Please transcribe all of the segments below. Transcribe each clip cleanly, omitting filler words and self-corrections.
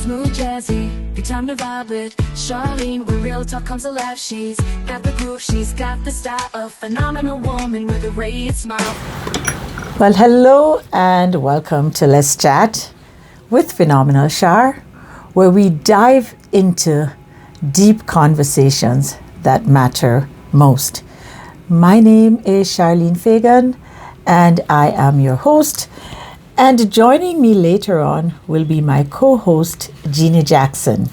smooth jazzy, good time to vibe with Charlene, where real talk comes alive. She's got the groove, she's got the style, a phenomenal woman with a radiant smile. Well, hello and welcome to Let's Chat with Phenomenal Char, where we dive into deep conversations that matter most. My name is Charlene Fagan and I am your host. And joining me later on will be my co-host, Jeannie Jackson.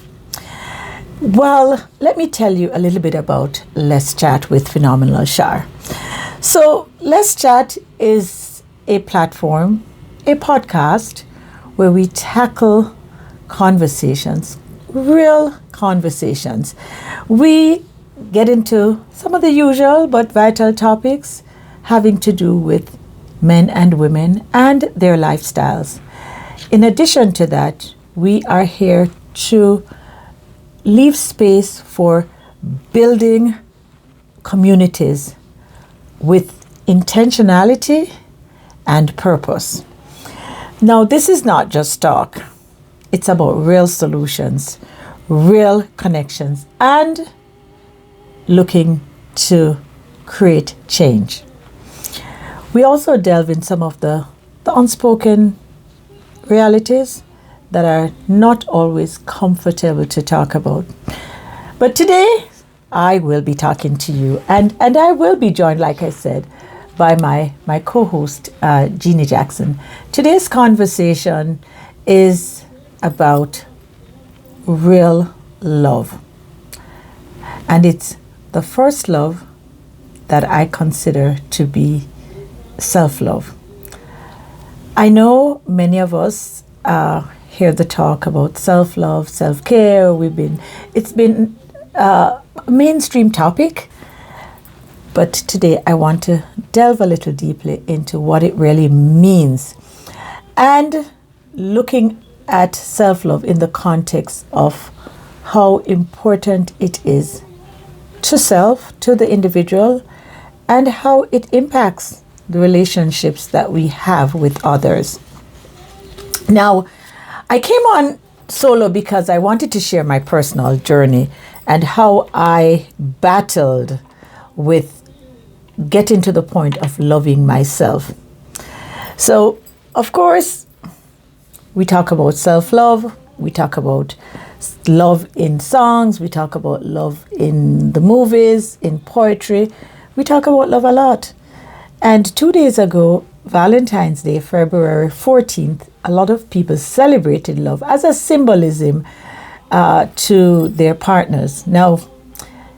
Well, let me tell you a little bit about Let's Chat with Phenomenal Char. So, Let's Chat is a platform, a podcast, where we tackle conversations, real conversations. We get into some of the usual but vital topics having to do with men and women and their lifestyles. In addition to that, we are here to leave space for building communities with intentionality and purpose. Now, this is not just talk. It's about real solutions, real connections, and looking to create change. We also delve in some of the unspoken realities that are not always comfortable to talk about. But today, I will be talking to you, and I will be joined, like I said, by my co-host, Jeannie Jackson. Today's conversation is about real love. And it's the first love that I consider to be self-love. I know many of us hear the talk about self-love, self-care. It's been a mainstream topic, but today I want to delve a little deeply into what it really means and looking at self-love in the context of how important it is to self, to the individual, and how it impacts the relationships that we have with others. Now, I came on solo because I wanted to share my personal journey and how I battled with getting to the point of loving myself. So, of course, we talk about self-love, we talk about love in songs, we talk about love in the movies, in poetry, we talk about love a lot. And 2 days ago, Valentine's Day, February 14th, a lot of people celebrated love as a symbolism to their partners. Now,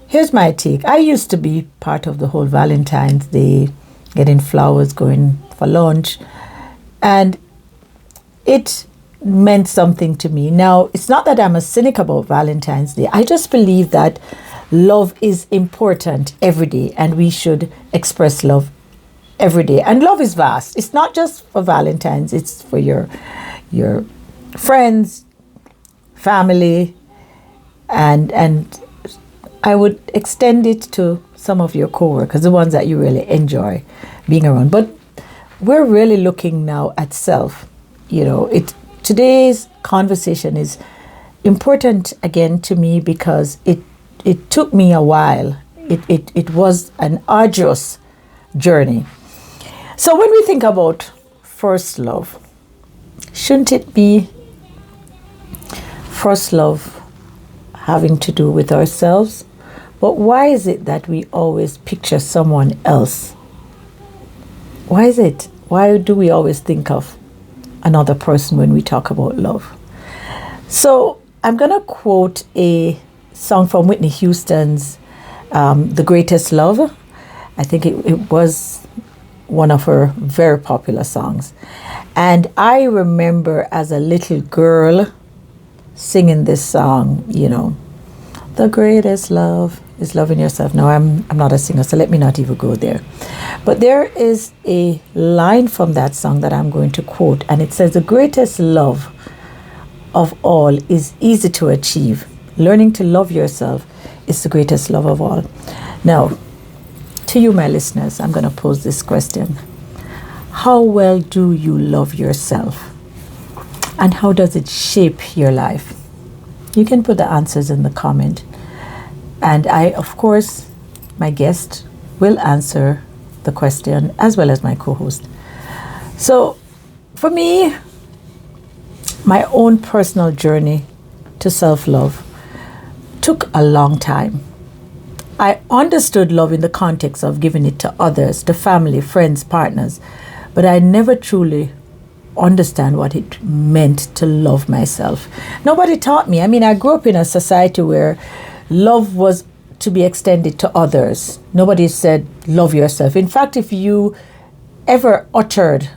here's my take. I used to be part of the whole Valentine's Day, getting flowers, going for lunch, and it meant something to me. Now, it's not that I'm a cynic about Valentine's Day. I just believe that love is important every day, and we should express love every day. And love is vast. It's not just for Valentine's. It's for your friends, family, and I would extend it to some of your coworkers, the ones that you really enjoy being around. But we're really looking now at self. Today's conversation is important again to me because it took me a while. It was an arduous journey. So when we think about first love, shouldn't it be first love having to do with ourselves? But why is it that we always picture someone else? Why is it? Why do we always think of another person when we talk about love? So I'm going to quote a song from Whitney Houston's The Greatest Love. I think it was one of her very popular songs. And I remember as a little girl singing this song, the greatest love is loving yourself. Now, I'm not a singer, so let me not even go there. But there is a line from that song that I'm going to quote, and it says, the greatest love of all is easy to achieve. Learning to love yourself is the greatest love of all. Now, to you, my listeners, I'm going to pose this question. How well do you love yourself? And how does it shape your life? You can put the answers in the comment. And I, of course, my guest will answer the question as well as my co-host. So for me, my own personal journey to self-love took a long time. I understood love in the context of giving it to others, to family, friends, partners, but I never truly understand what it meant to love myself. Nobody taught me. I mean, I grew up in a society where love was to be extended to others. Nobody said, love yourself. In fact, if you ever uttered,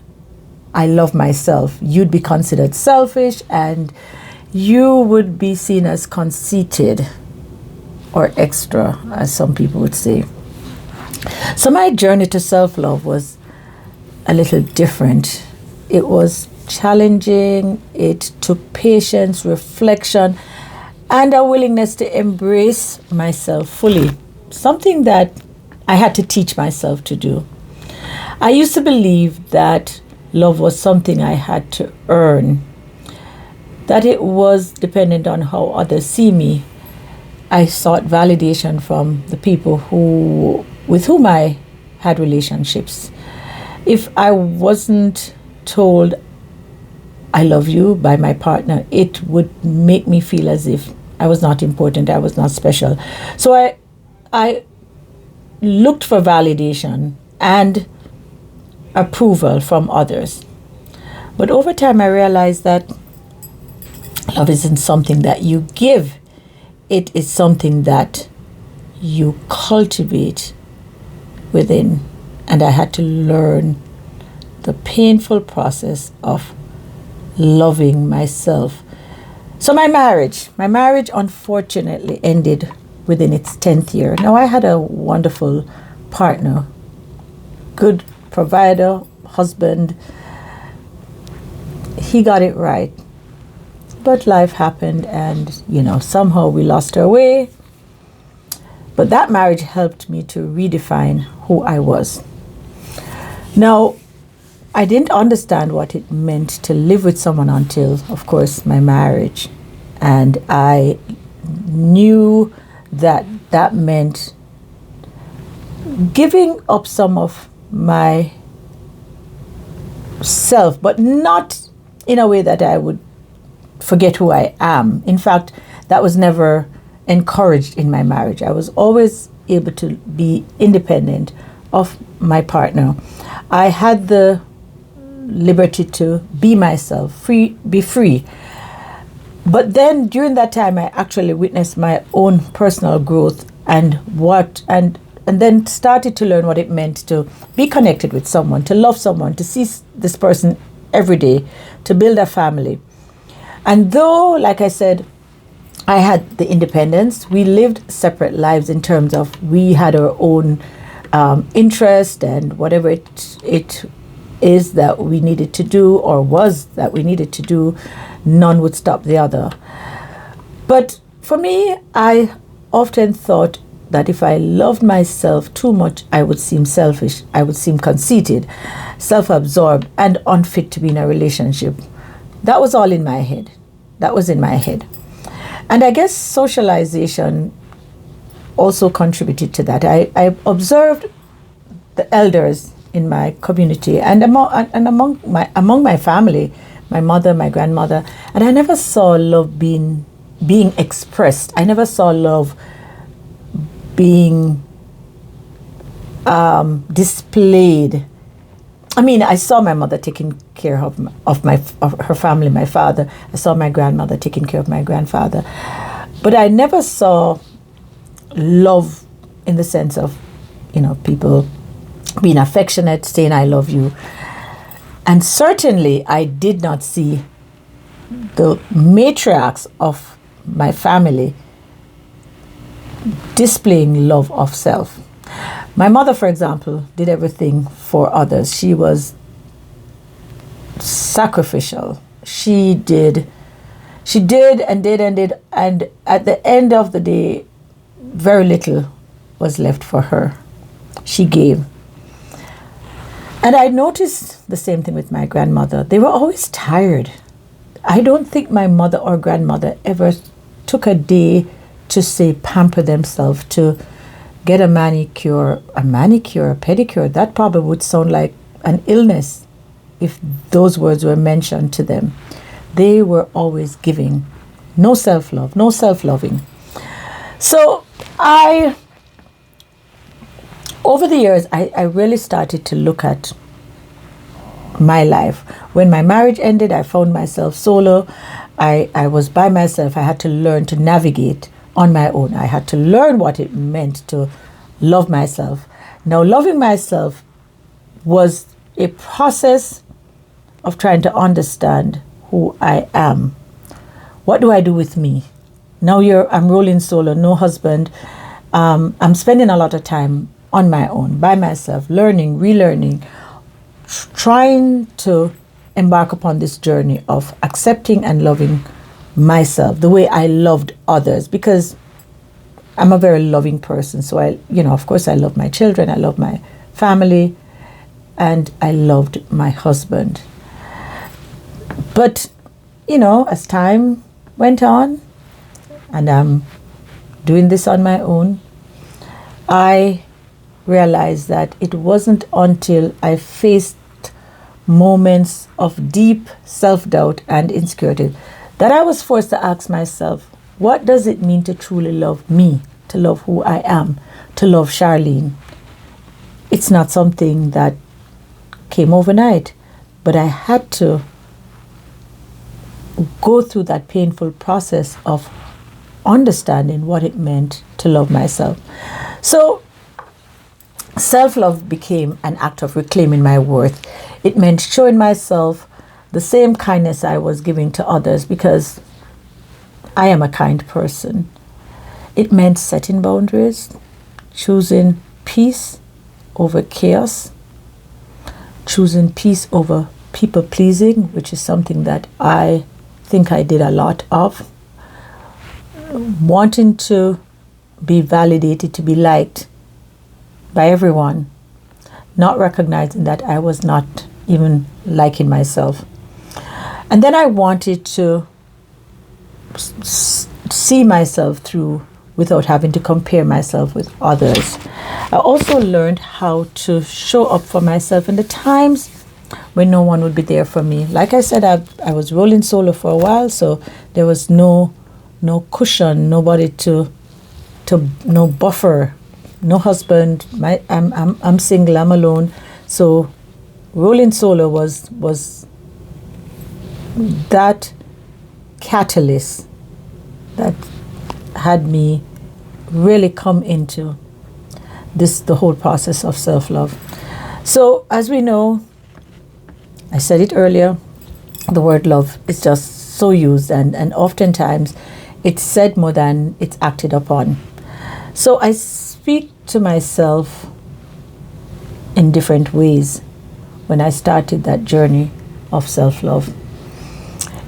I love myself, you'd be considered selfish and you would be seen as conceited or extra, as some people would say. So my journey to self-love was a little different. It was challenging. It took patience, reflection, and a willingness to embrace myself fully, something that I had to teach myself to do. I used to believe that love was something I had to earn, that it was dependent on how others see me. I sought validation from the people with whom I had relationships. If I wasn't told I love you by my partner, it would make me feel as if I was not important, I was not special. So I looked for validation and approval from others. But over time I realized that love isn't something that you give. It is something that you cultivate within. And I had to learn the painful process of loving myself. So my marriage unfortunately ended within its 10th year. Now I had a wonderful partner, good provider, husband. He got it right. But life happened and, somehow we lost our way. But that marriage helped me to redefine who I was. Now, I didn't understand what it meant to live with someone until, of course, my marriage. And I knew that meant giving up some of my self, but not in a way that I would forget who I am. In fact, that was never encouraged in my marriage. I was always able to be independent of my partner. I had the liberty to be myself, be free. But then during that time, I actually witnessed my own personal growth and then started to learn what it meant to be connected with someone, to love someone, to see this person every day, to build a family. And though, like I said, I had the independence, we lived separate lives in terms of we had our own interest and whatever it is that we needed to do or was that we needed to do, none would stop the other. But for me, I often thought that if I loved myself too much, I would seem selfish, I would seem conceited, self-absorbed, and unfit to be in a relationship. That was all in my head. That was in my head. And I guess socialization also contributed to that. I observed the elders in my community and among my family, my mother, my grandmother, and I never saw love being expressed. I never saw love being displayed. I mean, I saw my mother taking care of her family, my father. I saw my grandmother taking care of my grandfather. But I never saw love in the sense of, people being affectionate, saying I love you. And certainly I did not see the matriarchs of my family displaying love of self. My mother, for example, did everything for others. She was sacrificial. She did and at the end of the day, very little was left for her. She gave. And I noticed the same thing with my grandmother. They were always tired. I don't think my mother or grandmother ever took a day to say pamper themselves, to get a manicure, a pedicure, that probably would sound like an illness if those words were mentioned to them. They were always giving. No self-love, no self-loving. So over the years, I really started to look at my life. When my marriage ended, I found myself solo. I was by myself. I had to learn to navigate on my own. I had to learn what it meant to love myself. Now, loving myself was a process of trying to understand who I am. What do I do with me? Now I'm rolling solo, no husband. I'm spending a lot of time on my own, by myself, learning, relearning, trying to embark upon this journey of accepting and loving myself the way I loved others, because I'm a very loving person. So of course I love my children, I love my family, and I loved my husband. But, as time went on and I'm doing this on my own, I realized that it wasn't until I faced moments of deep self-doubt and insecurity that I was forced to ask myself, what does it mean to truly love me, to love who I am, to love Charlene? It's not something that came overnight, but I had to go through that painful process of understanding what it meant to love myself. So self-love became an act of reclaiming my worth. It meant showing myself the same kindness I was giving to others, because I am a kind person. It meant setting boundaries, choosing peace over chaos, choosing peace over people pleasing, which is something that I think I did a lot of, wanting to be validated, to be liked by everyone, not recognizing that I was not even liking myself. And then I wanted to see myself through without having to compare myself with others. I also learned how to show up for myself in the times when no one would be there for me. Like I said, I was rolling solo for a while, so there was no cushion, nobody to no buffer, no husband. I'm single, I'm alone. So rolling solo was that catalyst that had me really come into the whole process of self-love. So as we know, I said it earlier, the word love is just so used, and oftentimes it's said more than it's acted upon. So I speak to myself in different ways when I started that journey of self-love.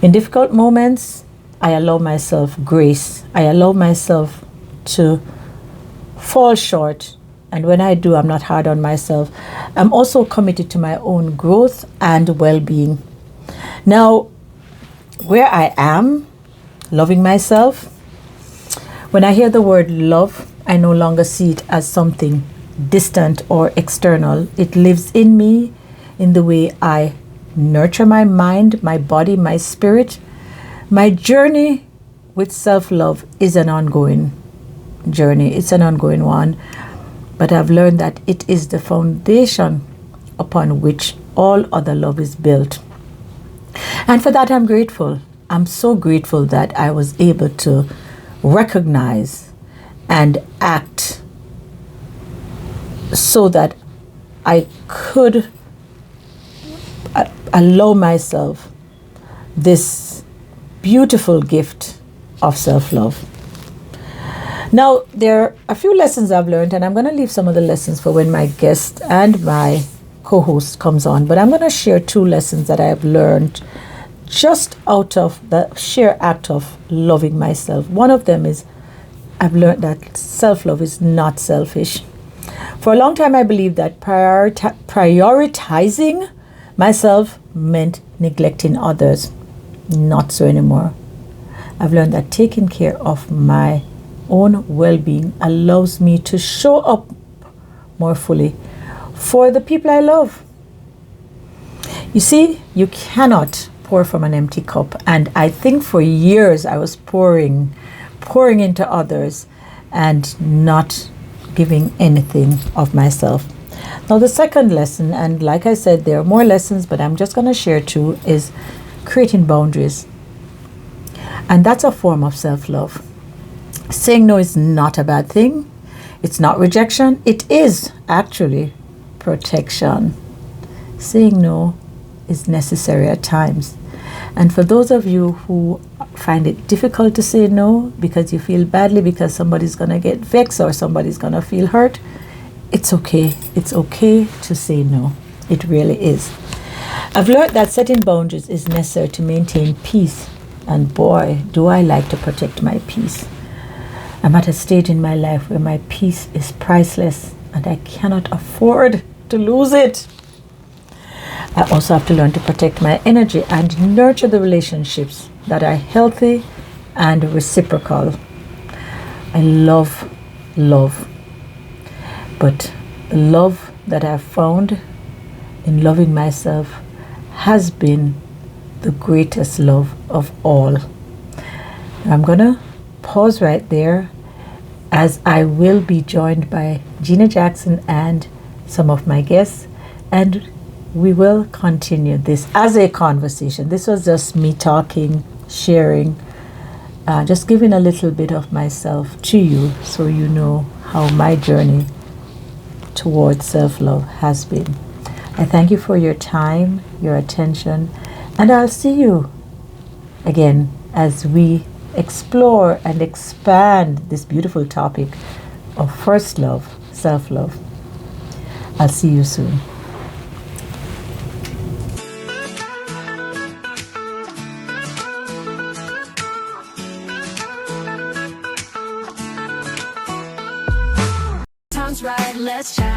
In difficult moments, I allow myself grace. I allow myself to fall short. And when I do, I'm not hard on myself. I'm also committed to my own growth and well-being. Now, where I am, loving myself, when I hear the word love, I no longer see it as something distant or external. It lives in me in the way I nurture my mind, my body, my spirit. My journey with self-love is an ongoing journey. It's an ongoing one. But I've learned that it is the foundation upon which all other love is built. And for that, I'm grateful. I'm so grateful that I was able to recognize and act so that I could allow myself this beautiful gift of self-love. Now, there are a few lessons I've learned, and I'm going to leave some of the lessons for when my guest and my co-host comes on. But I'm going to share 2 lessons that I have learned just out of the sheer act of loving myself. One of them is I've learned that self-love is not selfish. For a long time, I believed that prioritizing myself meant neglecting others. Not so anymore. I've learned that taking care of my own well-being allows me to show up more fully for the people I love. You see, you cannot pour from an empty cup, and I think for years I was pouring into others and not giving anything of myself. Now the second lesson, and like I said, there are more lessons, but I'm just going to share two, is creating boundaries. And that's a form of self-love. Saying no is not a bad thing. It's not rejection. It is actually protection. Saying no is necessary at times. And for those of you who find it difficult to say no because you feel badly because somebody's going to get vexed or somebody's going to feel hurt, it's okay. It's okay to say no. It really is. I've learned that setting boundaries is necessary to maintain peace. And boy, do I like to protect my peace. I'm at a stage in my life where my peace is priceless and I cannot afford to lose it. I also have to learn to protect my energy and nurture the relationships that are healthy and reciprocal. I love love, but the love that I've found in loving myself has been the greatest love of all. I'm gonna pause right there, as I will be joined by Gina Jackson and some of my guests, and we will continue this as a conversation. This was just me talking, sharing, just giving a little bit of myself to you so you know how my journey towards self-love has been. I thank you for your time, your attention, and I'll see you again as we explore and expand this beautiful topic of first love, self-love. I'll see you soon. Time's right, let's chat.